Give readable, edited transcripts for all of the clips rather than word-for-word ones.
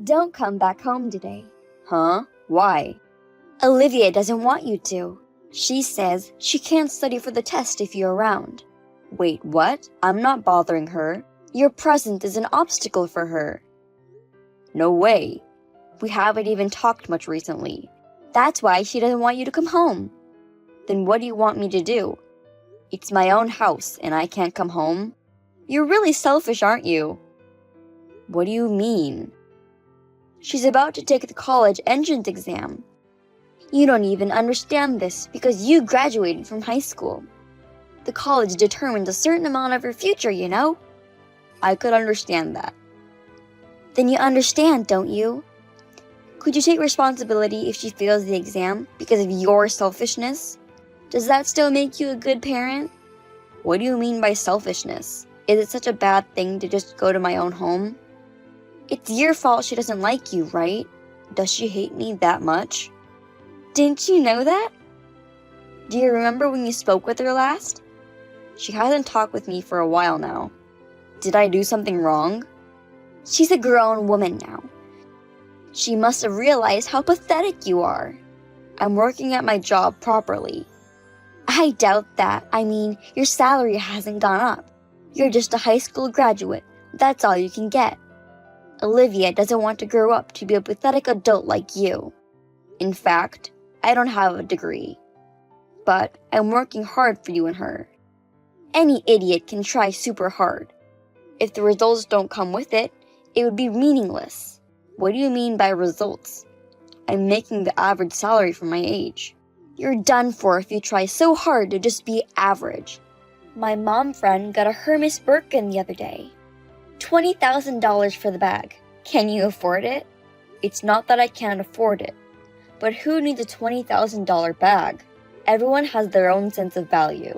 Don't come back home today. Huh? Why? Olivia doesn't want you to. She says she can't study for the test if you're around. Wait, what? I'm not bothering her. Your presence is an obstacle for her. No way. We haven't even talked much recently. That's why she doesn't want you to come home. Then what do you want me to do? It's my own house and I can't come home? You're really selfish, aren't you? What do you mean? She's about to take the college entrance exam. You don't even understand this because you graduated from high school. The college determines a certain amount of your future, you know? I could understand that. Then you understand, don't you? Could you take responsibility if she fails the exam because of your selfishness? Does that still make you a good parent? What do you mean by selfishness? Is it such a bad thing to just go to my own home? It's your fault she doesn't like you, right? Does she hate me that much? Didn't you know that? Do you remember when you spoke with her last? She hasn't talked with me for a while now. Did I do something wrong? She's a grown woman now. She must have realized how pathetic you are. I'm working at my job properly. I doubt that. I mean, your salary hasn't gone up. You're just a high school graduate. That's all you can get. Olivia doesn't want to grow up to be a pathetic adult like you. In fact, I don't have a degree. But I'm working hard for you and her. Any idiot can try super hard. If the results don't come with it, it would be meaningless. What do you mean by results? I'm making the average salary for my age. You're done for if you try so hard to just be average. My mom friend got a Hermes Birkin the other day. $20,000 for the bag. Can you afford it? It's not that I can't afford it. But who needs a $20,000 bag? Everyone has their own sense of value.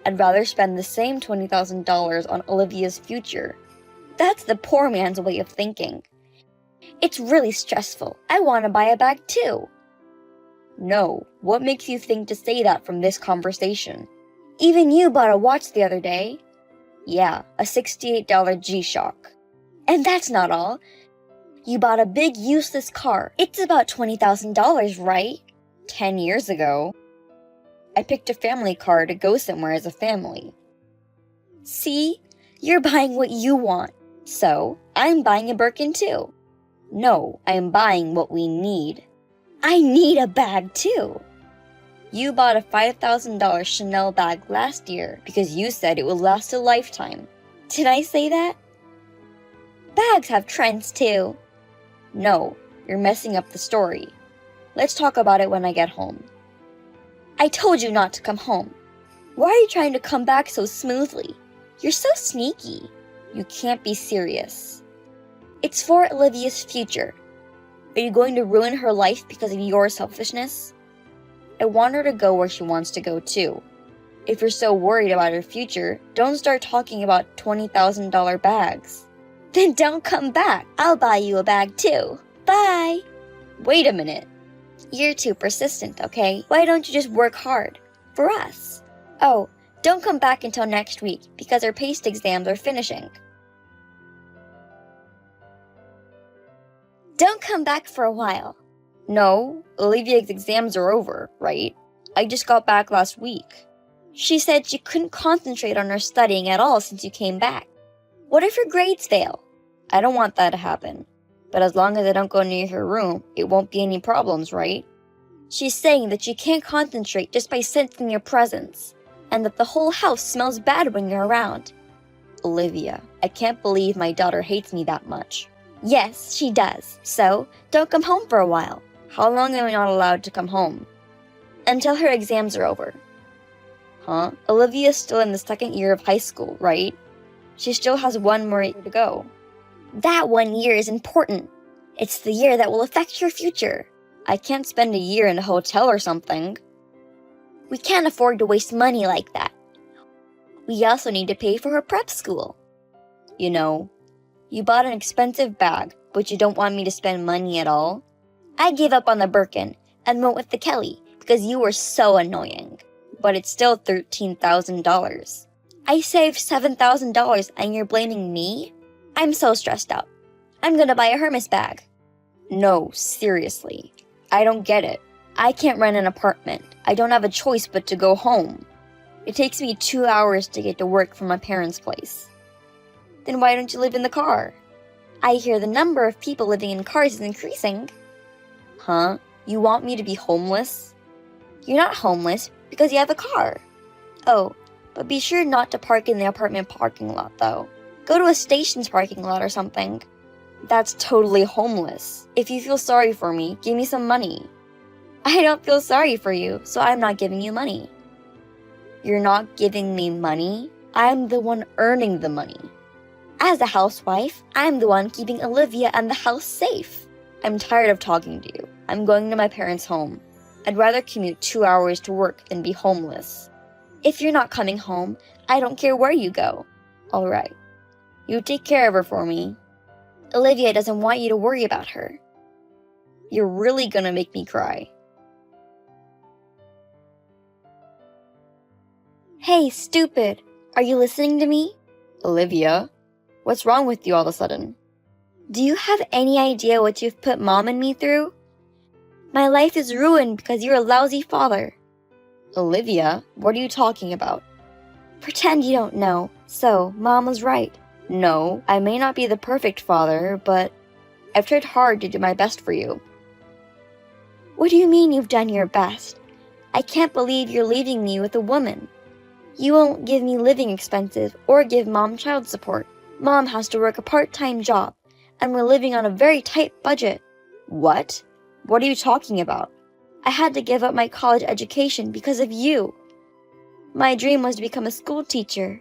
I'd rather spend the same $20,000 on Olivia's future. That's the poor man's way of thinking. It's really stressful. I want to buy a bag too. No, what makes you think to say that from this conversation? Even you bought a watch the other day. Yeah, a $68 G-Shock. And that's not all. You bought a big useless car. It's about $20,000, right? 10 years ago. I picked a family car to go somewhere as a family. See? You're buying what you want. So, I'm buying a Birkin too. No, I am buying what we need. I need a bag too. You bought a $5,000 Chanel bag last year because you said it would last a lifetime. Did I say that? Bags have trends too. No, you're messing up the story. Let's talk about it when I get home. I told you not to come home. Why are you trying to come back so smoothly? You're so sneaky. You can't be serious. It's for Olivia's future. Are you going to ruin her life because of your selfishness? I want her to go where she wants to go too. If you're so worried about her future, don't start talking about $20,000 bags. Then don't come back. I'll buy you a bag too. Bye. Wait a minute. You're too persistent, okay? Why don't you just work hard? For us. Oh, don't come back until next week because our PACE exams are finishing. Don't come back for a while. No, Olivia's exams are over, right? I just got back last week. She said she couldn't concentrate on her studying at all since you came back. What if her grades fail? I don't want that to happen. But as long as I don't go near her room, it won't be any problems, right? She's saying that she can't concentrate just by sensing your presence, and that the whole house smells bad when you're around. Olivia, I can't believe my daughter hates me that much. Yes, she does. So, don't come home for a while. How long am I not allowed to come home? Until her exams are over. Huh? Olivia's still in the second year of high school, right? She still has one more year to go. That 1 year is important. It's the year that will affect your future. I can't spend a year in a hotel or something. We can't afford to waste money like that. We also need to pay for her prep school. You know, you bought an expensive bag, but you don't want me to spend money at all? I gave up on the Birkin and went with the Kelly because you were so annoying. But it's still $13,000. I saved $7,000 and you're blaming me? I'm so stressed out. I'm gonna buy a Hermes bag. No, seriously. I don't get it. I can't rent an apartment. I don't have a choice but to go home. It takes me 2 hours to get to work from my parents' place. Then why don't you live in the car? I hear the number of people living in cars is increasing. Huh? You want me to be homeless? You're not homeless because you have a car. Oh, but be sure not to park in the apartment parking lot, though. Go to a station's parking lot or something. That's totally homeless. If you feel sorry for me, give me some money. I don't feel sorry for you, so I'm not giving you money. You're not giving me money? I'm the one earning the money. As a housewife, I'm the one keeping Olivia and the house safe. I'm tired of talking to you. I'm going to my parents' home. I'd rather commute 2 hours to work than be homeless. If you're not coming home, I don't care where you go. All right. You take care of her for me. Olivia doesn't want you to worry about her. You're really gonna make me cry. Hey, stupid! Are you listening to me? Olivia? What's wrong with you all of a sudden? Do you have any idea what you've put Mom and me through? My life is ruined because you're a lousy father. Olivia, what are you talking about? Pretend you don't know. So, Mom was right. No, I may not be the perfect father, but I've tried hard to do my best for you. What do you mean you've done your best? I can't believe you're leaving me with a woman. You won't give me living expenses or give Mom child support. Mom has to work a part-time job, and we're living on a very tight budget. What? What are you talking about? I had to give up my college education because of you. My dream was to become a school teacher.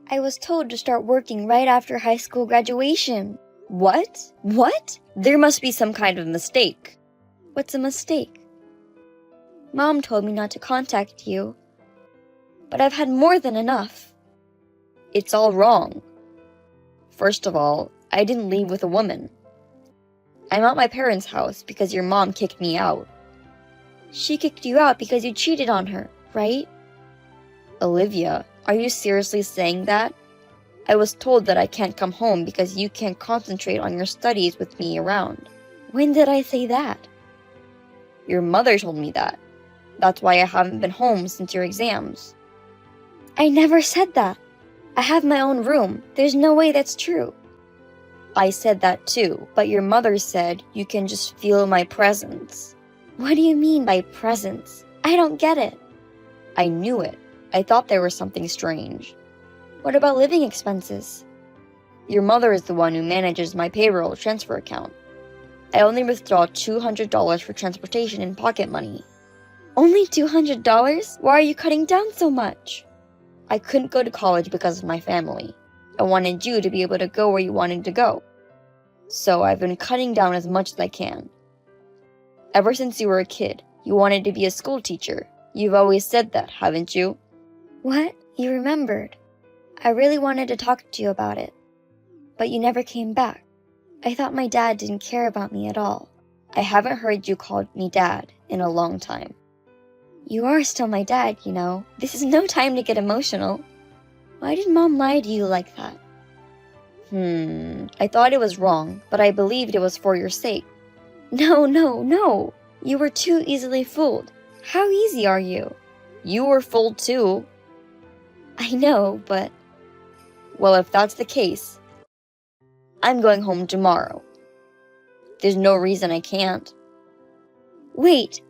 I was told to start working right after high school graduation. What? What? There must be some kind of mistake. What's a mistake? Mom told me not to contact you, but I've had more than enough. It's all wrong. First of all, I didn't leave with a woman. I'm at my parents' house because your mom kicked me out. She kicked you out because you cheated on her, right? Olivia, are you seriously saying that? I was told that I can't come home because you can't concentrate on your studies with me around. When did I say that? Your mother told me that. That's why I haven't been home since your exams. I never said that. I have my own room. There's no way that's true. I said that too, but your mother said you can just feel my presence. What do you mean by presence? I don't get it. I knew it. I thought there was something strange. What about living expenses? Your mother is the one who manages my payroll transfer account. I only withdraw $200 for transportation and pocket money. Only $200? Why are you cutting down so much? I couldn't go to college because of my family. I wanted you to be able to go where you wanted to go. So I've been cutting down as much as I can. Ever since you were a kid, you wanted to be a school teacher. You've always said that, haven't you? What? You remembered. I really wanted to talk to you about it. But you never came back. I thought my dad didn't care about me at all. I haven't heard you call me dad in a long time. You are still my dad, you know. This is no time to get emotional. Why did Mom lie to you like that? I thought it was wrong, but I believed it was for your sake. No. You were too easily fooled. How easy are you? You were fooled too. I know, but... Well, if that's the case, I'm going home tomorrow. There's no reason I can't. Wait,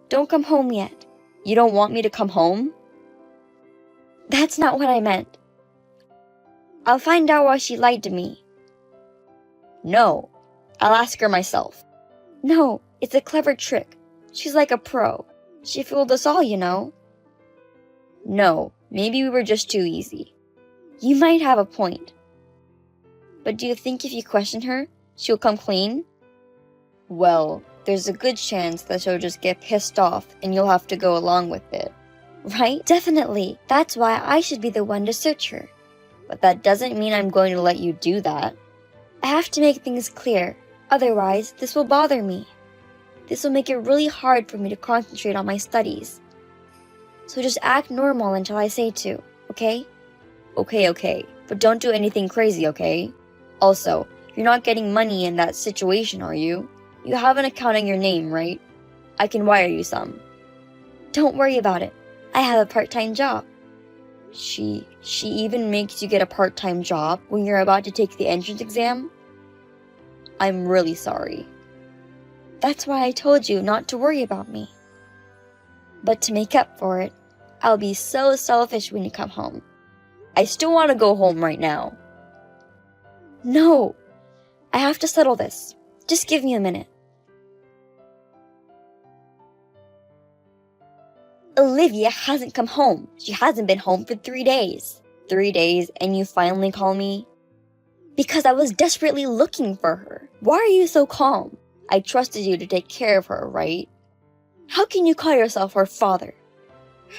don't come home yet. You don't want me to come home? That's not what I meant. I'll find out why she lied to me. No, I'll ask her myself. No, it's a clever trick. She's like a pro. She fooled us all, you know. No, maybe we were just too easy. You might have a point. But do you think if you question her, she'll come clean? Well, there's a good chance that she'll just get pissed off and you'll have to go along with it. Right? Definitely. That's why I should be the one to search her. But that doesn't mean I'm going to let you do that. I have to make things clear. Otherwise, this will bother me. This will make it really hard for me to concentrate on my studies. So just act normal until I say to, okay? Okay. But don't do anything crazy, okay? Also, You're not getting money in that situation, are you? You have an account in your name, right? I can wire you some. Don't worry about it. I have a part-time job. She even makes you get a part-time job when you're about to take the entrance exam? I'm really sorry. That's why I told you not to worry about me. But to make up for it, I'll be so selfish when you come home. I still want to go home right now. No! I have to settle this. Just give me a minute. Olivia hasn't come home. She hasn't been home for 3 days. 3 days, and you finally call me? Because I was desperately looking for her. Why are you so calm? I trusted you to take care of her, right? How can you call yourself her father?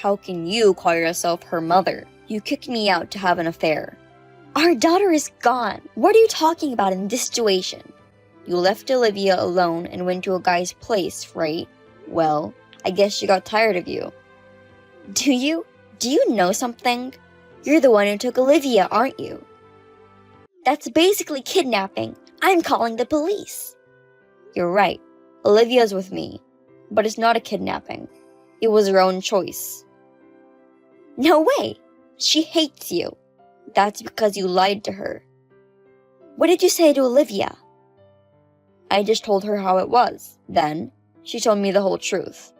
How can you call yourself her mother? You kicked me out to have an affair. Our daughter is gone. What are you talking about in this situation? You left Olivia alone and went to a guy's place, right? Well, I guess she got tired of you. Do you? Do you know something? You're the one who took Olivia, aren't you? That's basically kidnapping. I'm calling the police. You're right. Olivia's with me. But it's not a kidnapping. It was her own choice. No way! She hates you. That's because you lied to her. What did you say to Olivia? I just told her how it was. Then, she told me the whole truth.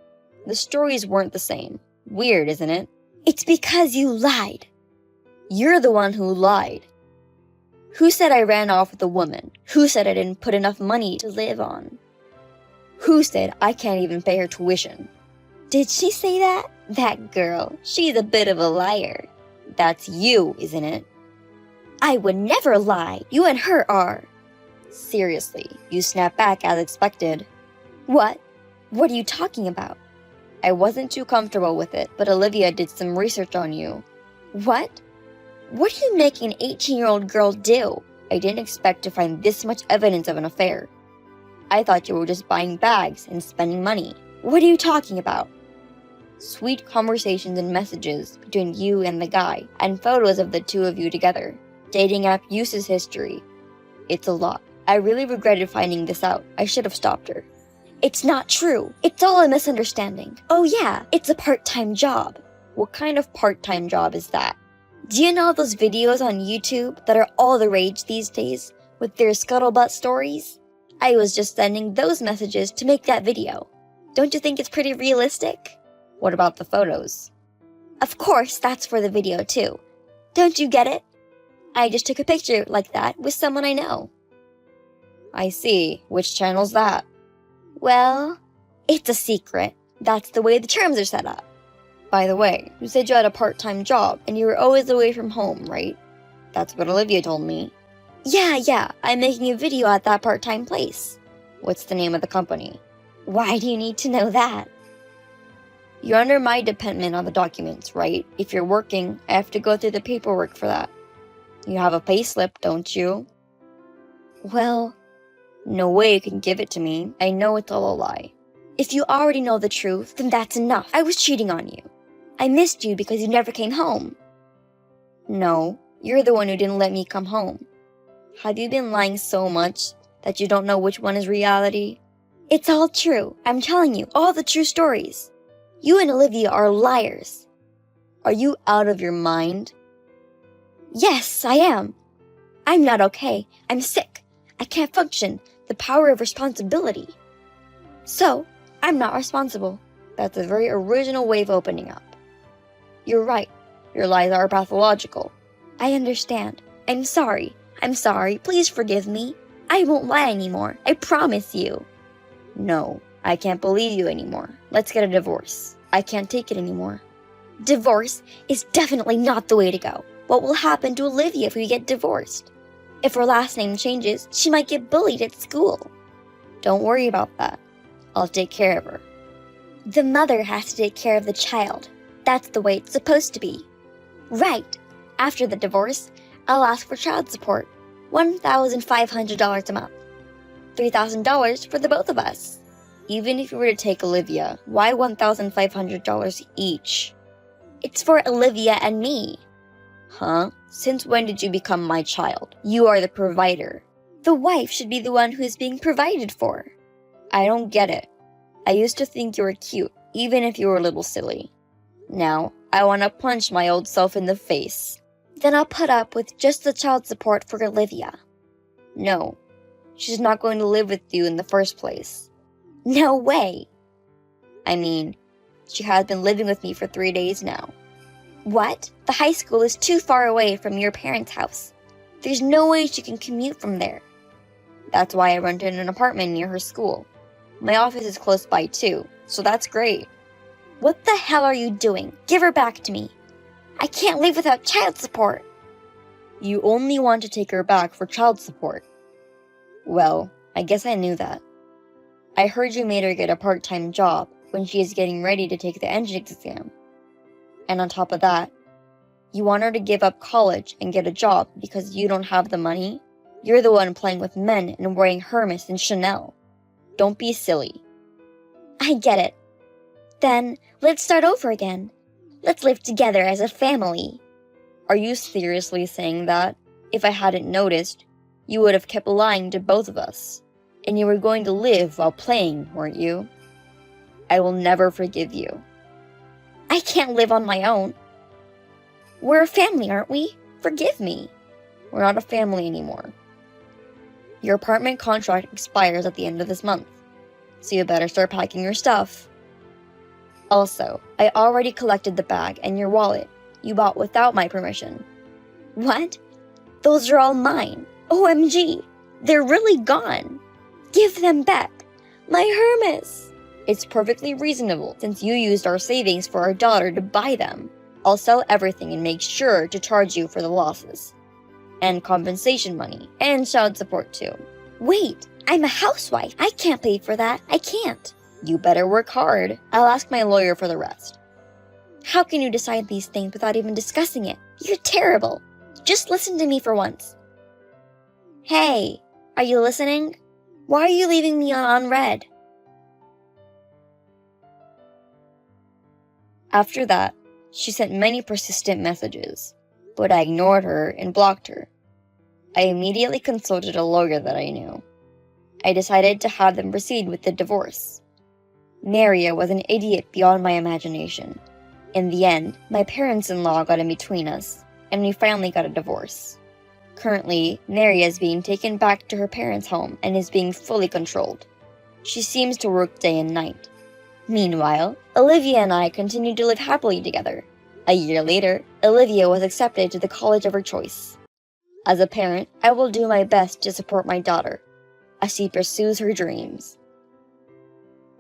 The stories weren't the same. Weird, isn't it? It's because you lied. You're the one who lied. Who said I ran off with a woman? Who said I didn't put enough money to live on? Who said I can't even pay her tuition? Did she say that? That girl, she's a bit of a liar. That's you, isn't it? I would never lie. You and her are. Seriously, you snapped back as expected. What? What are you talking about? I wasn't too comfortable with it, but Olivia did some research on you. What? What are you making an 18-year-old girl do? I didn't expect to find this much evidence of an affair. I thought you were just buying bags and spending money. What are you talking about? Sweet conversations and messages between you and the guy, and photos of the two of you together. Dating app uses history. It's a lot. I really regretted finding this out. I should have stopped her. It's not true. It's all a misunderstanding. Oh yeah, it's a part-time job. What kind of part-time job is that? Do you know those videos on YouTube that are all the rage these days with their scuttlebutt stories? I was just sending those messages to make that video. Don't you think it's pretty realistic? What about the photos? Of course, that's for the video too. Don't you get it? I just took a picture like that with someone I know. I see. Which channel's that? Well, it's a secret. That's the way the terms are set up. By the way, you said you had a part-time job and you were always away from home, right? That's what Olivia told me. Yeah, I'm making a video at that part-time place. What's the name of the company? Why do you need to know that? You're under my dependent on the documents, right? If you're working, I have to go through the paperwork for that. You have a payslip, don't you? Well, no way you can give it to me. I know it's all a lie. If you already know the truth, then that's enough. I was cheating on you. I missed you because you never came home. No, you're the one who didn't let me come home. Have you been lying so much that you don't know which one is reality? It's all true. I'm telling you all the true stories. You and Olivia are liars. Are you out of your mind? Yes, I am. I'm not okay. I'm sick. I can't function. The power of responsibility. So, I'm not responsible. That's a very original way of opening up. You're right. Your lies are pathological. I understand. I'm sorry. Please forgive me. I won't lie anymore. I promise you. No, I can't believe you anymore. Let's get a divorce. I can't take it anymore. Divorce is definitely not the way to go. What will happen to Olivia if we get divorced? If her last name changes, she might get bullied at school. Don't worry about that. I'll take care of her. The mother has to take care of the child. That's the way it's supposed to be. Right. After the divorce, I'll ask for child support. $1,500 a month. $3,000 for the both of us. Even if you were to take Olivia, why $1,500 each? It's for Olivia and me. Huh? Since when did you become my child? You are the provider. The wife should be the one who is being provided for. I don't get it. I used to think you were cute, even if you were a little silly. Now, I want to punch my old self in the face. Then I'll put up with just the child support for Olivia. No, she's not going to live with you in the first place. No way. I mean, she has been living with me for 3 days now. What? The high school is too far away from your parents' house. There's no way she can commute from there. That's why I rented an apartment near her school. My office is close by too, so that's great. What the hell are you doing? Give her back to me. I can't live without child support. You only want to take her back for child support. Well, I guess I knew that. I heard you made her get a part-time job when she is getting ready to take the entrance exam. And on top of that, you want her to give up college and get a job because you don't have the money? You're the one playing with men and wearing Hermes and Chanel. Don't be silly. I get it. Then, let's start over again. Let's live together as a family. Are you seriously saying that? If I hadn't noticed, you would have kept lying to both of us. And you were going to live while playing, weren't you? I will never forgive you. I can't live on my own. We're a family, aren't we? Forgive me. We're not a family anymore. Your apartment contract expires at the end of this month, so you better start packing your stuff. Also, I already collected the bag and your wallet you bought without my permission. What? Those are all mine. OMG, they're really gone. Give them back. My Hermes. It's perfectly reasonable since you used our savings for our daughter to buy them. I'll sell everything and make sure to charge you for the losses. And compensation money, and child support too. Wait, I'm a housewife. I can't pay for that. I can't. You better work hard. I'll ask my lawyer for the rest. How can you decide these things without even discussing it? You're terrible. Just listen to me for once. Hey, are you listening? Why are you leaving me on unread? After that, she sent many persistent messages, but I ignored her and blocked her. I immediately consulted a lawyer that I knew. I decided to have them proceed with the divorce. Naria was an idiot beyond my imagination. In the end, my parents-in-law got in between us, and we finally got a divorce. Currently, Naria is being taken back to her parents' home and is being fully controlled. She seems to work day and night. Meanwhile, Olivia and I continued to live happily together. A year later, Olivia was accepted to the college of her choice. As a parent, I will do my best to support my daughter as she pursues her dreams.